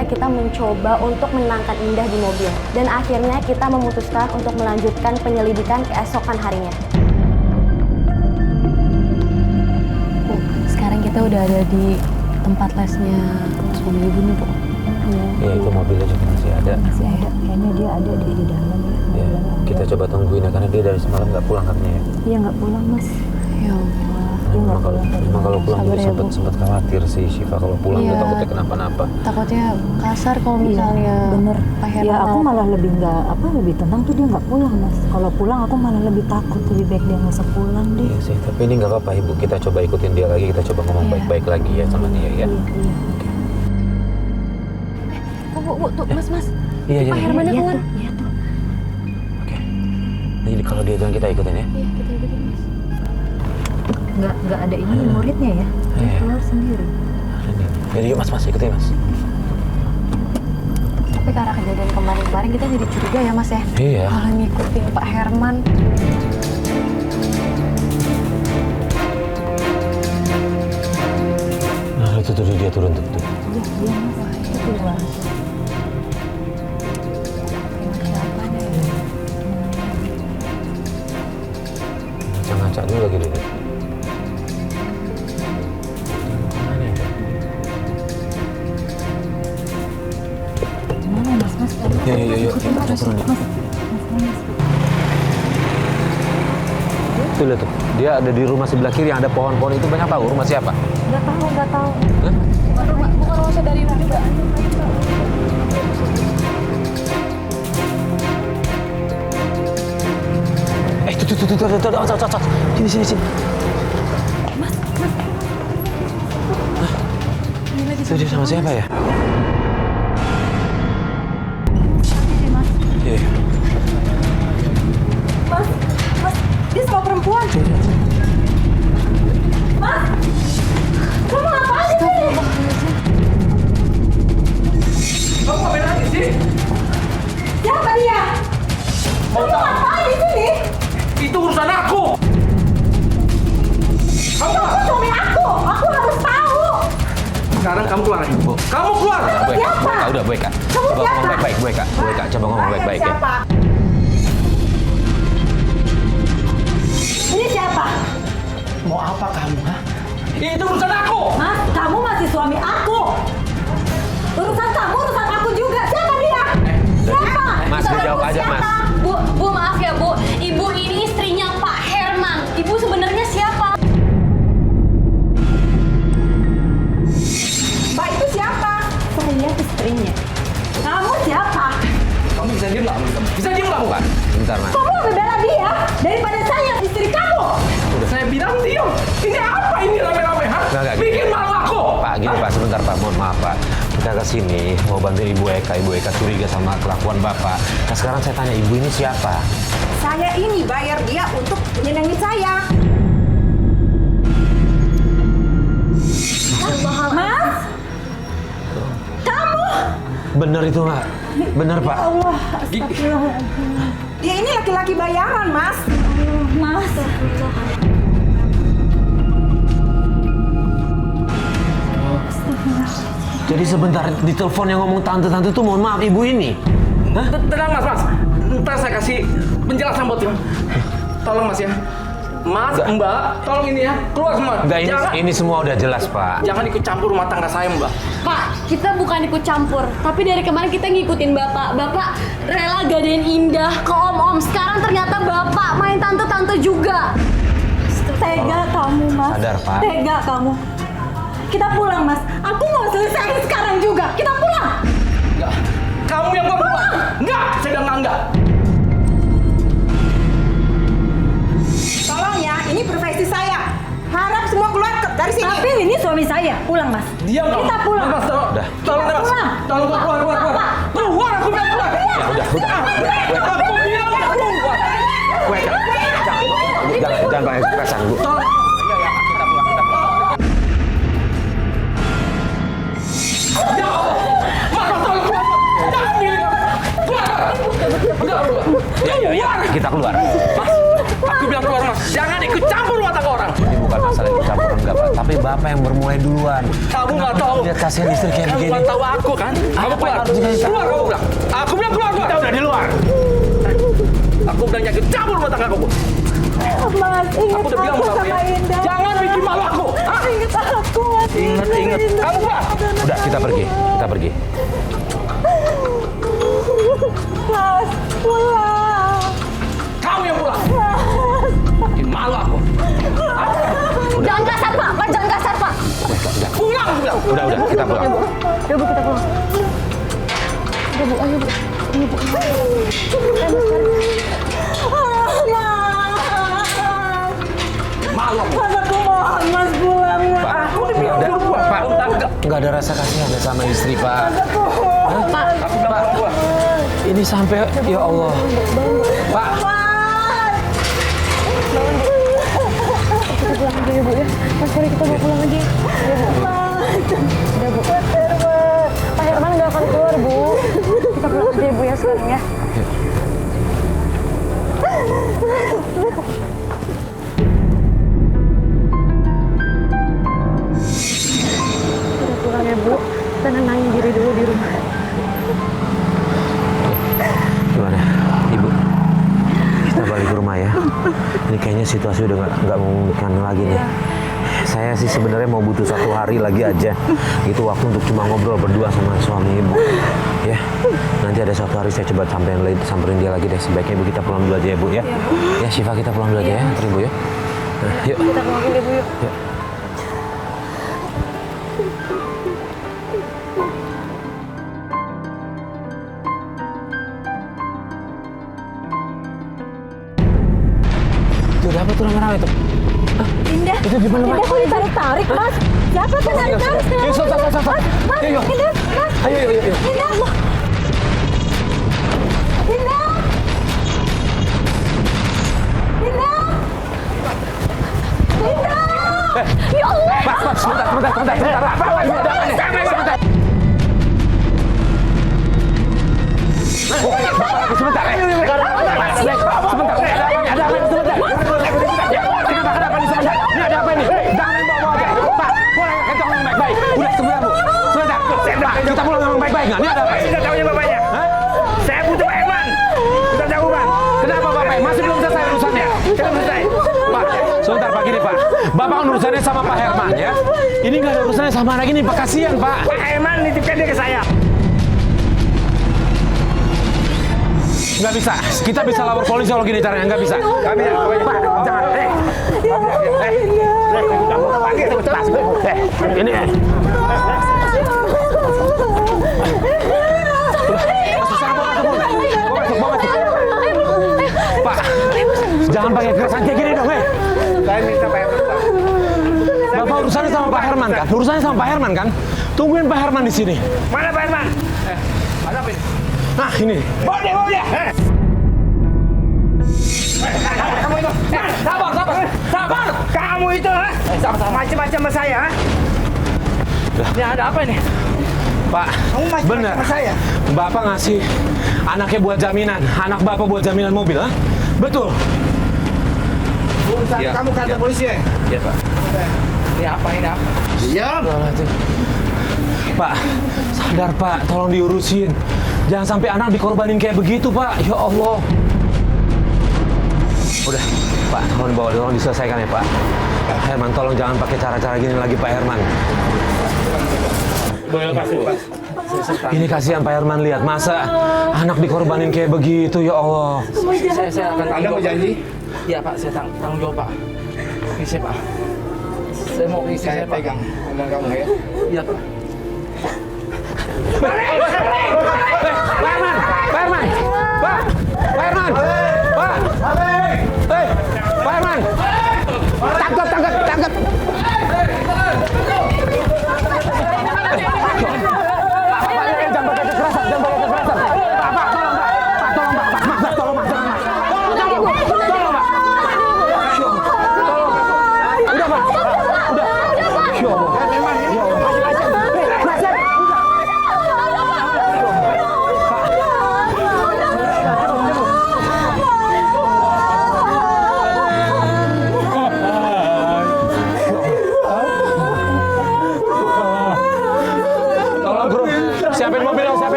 akhirnya kita mencoba untuk menenangkan Indah di mobil. Dan akhirnya kita memutuskan untuk melanjutkan penyelidikan keesokan harinya. Bu, sekarang kita udah ada di tempat lesnya suami ibu nih, Bu. Iya, itu mobilnya juga masih ada. Masih ada, kayaknya dia ada di dalam ya. Ya, kita coba tungguin ya, karena dia dari semalam nggak pulang katanya ya. Iya nggak pulang mas. Ya Allah. Dia nggak pulang. Emang kalau pulang Sabar juga ya, sempat khawatir sih Syifa kalau pulang Iya. tuh takutnya kenapa-napa. Takutnya kasar kalau misalnya bener. Pak Herman. Ya aku malah lebih lebih tenang tuh dia nggak pulang mas. Kalau pulang aku malah lebih takut, lebih baik dia nggak usah pulang deh. Iya sih, tapi ini nggak apa-apa Ibu. Kita coba ikutin dia lagi, kita coba ngomong Iya. baik-baik lagi ya sama dia ya. Iya. Bu, tuh mas. Iya, Pak Herman Iya keluar. tuh, iya tuh. Oke. Jadi kalau dia jalan kita ikutin ya. Iya, kita ikutin mas. Nggak ada ini muridnya ya. Dia Iya. keluar sendiri. Jadi yuk mas, ikutin mas. Tapi karena kejadian kemarin kita jadi curiga ya mas ya. Iya. Malah ngikutin Pak Herman. Nah itu tuh dia turun tuh. Iya mas. Itu keluar. Siapa nih? Ngacak-ngacak dulu lagi dia. Mana mas? Yuk, kita turun yuk. Tuh lihat tuh, dia ada di rumah sebelah kiri yang ada pohon-pohon itu, banyak tahu rumah siapa? Nggak tahu. Hah? Bukan rumah saudari ibu juga. Tuh, sini. Mas. Itu dia sama siapa ya? Iya. Mas, dia sama perempuan. Mas, kamu ngapain di sini? Kamu ngapain lagi sih? Siapa dia? Kamu ngapain di sini? Itu urusan aku. Kamu Itu suami aku harus tahu. sekarang kamu keluar. Bu. Kamu keluar. Udah, Bu Eka. Kamu Coba siapa? ngomong baik-baik, Bu Eka. Bu Eka, coba ngomong baik-baik ya. Siapa? Ini siapa? Mau apa kamu, ha? Itu urusan aku. Mas, kamu masih suami aku. Urusan kamu, urusan aku juga. Siapa dia? Siapa? Mas, Saudaraku jawab aja, siapa? Mas. Bu, maaf ya Bu. Ibu ini istrinya Pak Herman. Ibu sebenarnya siapa? Mbak itu siapa? Saya istrinya. Kamu siapa? Kamu bisa diem nggak? Bisa diem nggak, bukan? Bentar, Mas. Kamu lebih bela dia daripada saya, istri kamu. Saya bilang diem. Ini apa ini rame-rame, ha? Nggak, Bikin malu aku. Pak, gini Pak, sebentar Pak, mohon maaf Pak. Kita ke sini mau bantuin Ibu Eka curiga sama kelakuan Bapak. Nah sekarang saya tanya, Ibu ini siapa? Saya ini bayar dia untuk menyenangin saya. Mas? Kamu? Bener itu nggak? Bener Pak? Allah, astagfirullahaladzim. Dia ini laki-laki bayaran, Mas. Mas. Jadi sebentar di telepon yang ngomong tante-tante itu mohon maaf Ibu ini. Hah? Tenang, Mas. Ntar saya kasih penjelasan buat kamu. Tolong, Mas ya. Mas, Mbak, tolong ini ya. Keluar semua. Enggak, ini semua udah jelas Pak. Jangan ikut campur rumah tangga saya, Mbak. Pak, kita bukan ikut campur. Tapi dari kemarin kita ngikutin Bapak. Bapak rela gadein Indah ke om-om. Sekarang ternyata Bapak main tante-tante juga. Tega kamu, Mas. Sadar, Pak. Tega kamu. Kita pulang, Mas. Aku mau selesai sekarang juga. Kita pulang. Enggak. Kamu yang buat keluar. Enggak, saya bilang enggak. Tolong ya, ini profesi saya. Harap semua keluar dari sini. Tapi ini suami saya. Pulang, Mas. Diam kamu. Kita pulang. Mas, tolong. Udah. Tolong, Kita Mas. pulang. Tolong keluar. Keluar, aku bilang keluar. Ya udah. Aku bilang keluar. Bu Eka, jangan pakai kekerasan Bu. Tolong. Iya, kita pulang. Ya Allah. Mas, tolong keluar. Jangan milih. Keluar. Udah. Ya, kita keluar. Mas, Aku bilang keluar mas. Jangan ikut campur rumah tangga orang. Ini bukan masalah ikut campur enggak Pak, tapi Bapak yang bermulai duluan. Kamu nggak tahu. Lihat kasihan istri kayak Kamu begini. nggak tahu aku kan? Kamu keluar. Keluar kamu bilang. Aku bilang keluar. Kita udah di luar. Aku bilang jangan ikut campur rumah tangga kamu. Mas, ingat Aku udah bilang aku sama sama kamu. Indah. Jangan bikin malu aku. Hah? Ingat aku, Mas. Ingat. Kamu keluar. Udah kita pergi. Mas, pulang. Kamu yang pulang. Bikin malu aku. Jangan kasar Pak, jangan kasar Pak. Pulang aku bilang. Udah kita pulang. Ya Bu, kita pulang. Udah Bu, ayo Bu. Ayo Bu. Malu aku. Mas, aku mohon, Mas, pulang, Mas. Aku udah bilang keluar. Pak, nggak ada rasa kasihan sama istri Pak. Aku bilang keluar. Ini sampai ya Allah. Pak, Kita pulang aja ya Bu ya. Mas, mari kita mau pulang aja. Ya Bu. Udah Bu. Pak Herman nggak akan keluar Bu. Kita pulang aja ya Bu ya sekarang ya. Udah pulang ya Bu. Kita nenangin diri dulu di rumah. gimana Ibu? Kita balik ke rumah ya. Ini kayaknya situasi udah nggak memungkinkan lagi nih. Saya sih sebenarnya mau butuh 1 hari lagi aja. Itu waktu untuk cuma ngobrol berdua sama suami Ibu. Ya, nanti ada 1 hari saya coba samperin dia lagi deh. Sebaiknya Ibu kita pulang dulu aja ya Bu ya. Ya Syifa kita pulang dulu aja ya. Terima Bu ya. Nah, yuk. Kita pulang aja Bu yuk. Yuk. Itu udah apa tuh rame-rame tuh? Indah. Itu gimana, Mas? Indah kok ditarik-tarik, Mas? Siapa tuh tarik-tarik? Yuk, stop. Mas, Yuk. Indah, Mas. Ayo. Indah. Indah. Indah. Indah. Ya Allah. Pak, sebentar. Pak, sebentar. Ada apa ini sebentar? Kenapa ini sebentar? Ini ada apa ini? Jangan bawa aja. Pak, pulang kita ngomong baik-baik. Udah sebentar Bu. Sebentar. Pak, kita pulang ngomong baik-baik nggak? Ini ada apa? Sudah tahunya bapaknya. Saya butuh Pak Herman. Sudah tahu Pak. Kenapa Bapak? Masih belum selesai urusannya? Belum selesai. Pak, sebentar Pak, gini Pak. Bapak urusannya sama Pak Herman ya. Ini nggak ada urusannya sama anak ini, Pak. Kasihan Pak. Pak Herman nitipkan dia ke saya. Nggak bisa. Kita bisa lapor polisi kalau gini caranya. Nggak bisa. Nggak bisa. Pak, jangan. Ini. Pak, jangan pakai kekerasan kayak gini dong, Saya minta Pak Herman, Pak. Bapak urusannya sama Pak Herman kan? Urusannya sama Pak Herman kan? Tungguin Pak Herman di sini. Mana Pak Herman? Ada apa ini? Nah, ini. Bawa dia. Kamu itu. Sabar. Kamu itu, macam-macam sama saya, ha? Ini ada apa ini? Pak, bener. Sama saya. Bapak ngasih anaknya buat jaminan. Anak Bapak buat jaminan mobil, ha? Betul. Ya. Kamu kantor polisi ya? Iya, Pak. Ini apa? Diam. Pak, sadar Pak, tolong diurusin. Jangan sampai anak dikorbanin kayak begitu, Pak. Ya Allah. Udah, Pak, tolong diselesaikan ya, Pak. Pak Herman, tolong jangan pakai cara-cara gini lagi, Pak Herman. Ini kasihan Pak Herman, lihat masa anak dikorbanin kayak begitu, ya Allah. Saya akan Anda mau janji? Iya, Pak, saya tanggung jawab, Pak. Bisa, Pak. Saya mau isi saya pegang omong kamu ya. Iya, Pak. Pak Herman! Pak Herman! Pak! Pak Herman! Pak! Hei! Pak Herman! Tangkap!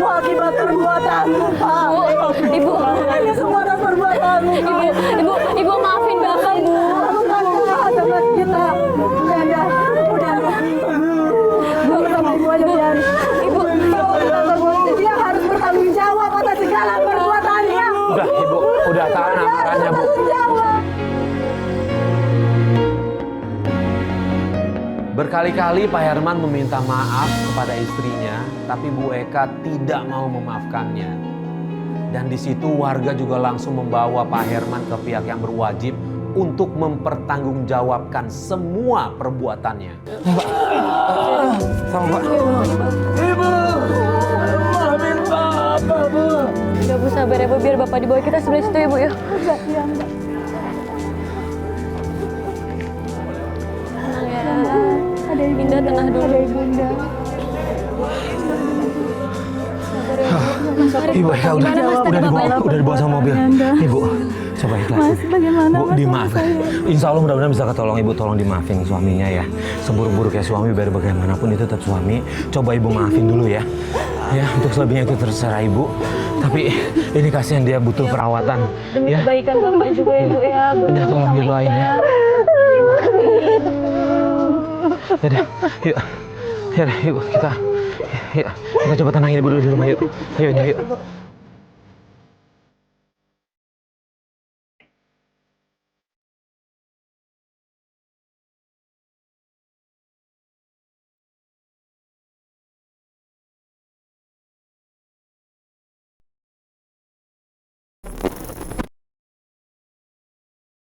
semua akibat perbuatanmu, Pak. Ibu, Ini semua atas perbuatanmu, Pak. ibu maafin bapak, Bu. Kamu kan jahat sama kita. Udah. Ibu sama ibu aja, Bian. Ibu dia harus bertanggung jawab atas segala perbuatannya. Udah ibu, udah tahan amarahnya bu. Berkali-kali Pak Herman meminta maaf kepada istrinya, tapi Bu Eka tidak mau memaafkannya. Dan di situ warga juga langsung membawa Pak Herman ke pihak yang berwajib untuk mempertanggungjawabkan semua perbuatannya. Sama Pak. Udah Bu, sabar ya Bu, biar bapak dibawa kita sebelah situ ya Bu ya. Tenang ya. Ada Indah, tenang dulu. Ada Ibunda. Ibu Eka udah dibawa sama mobil. Ibu, coba ikhlasin. Bu, dimaafkan. Insya Allah mudah-mudahan bisa ketolong Ibu, tolong dimaafin suaminya ya. Seburuk-buruk ya suami, biar bagaimanapun itu tetap suami. Coba Ibu maafin dulu ya. Ya, untuk selebihnya itu terserah Ibu. Tapi ini kasihan dia butuh perawatan. Demi Ya, kebaikan Bapak juga ya Bu ya. udah tolong didoain ya. Yaudah, yuk. Yaudah, yuk kita coba tenangin Ibu dulu di rumah yuk. Ayo, yuk.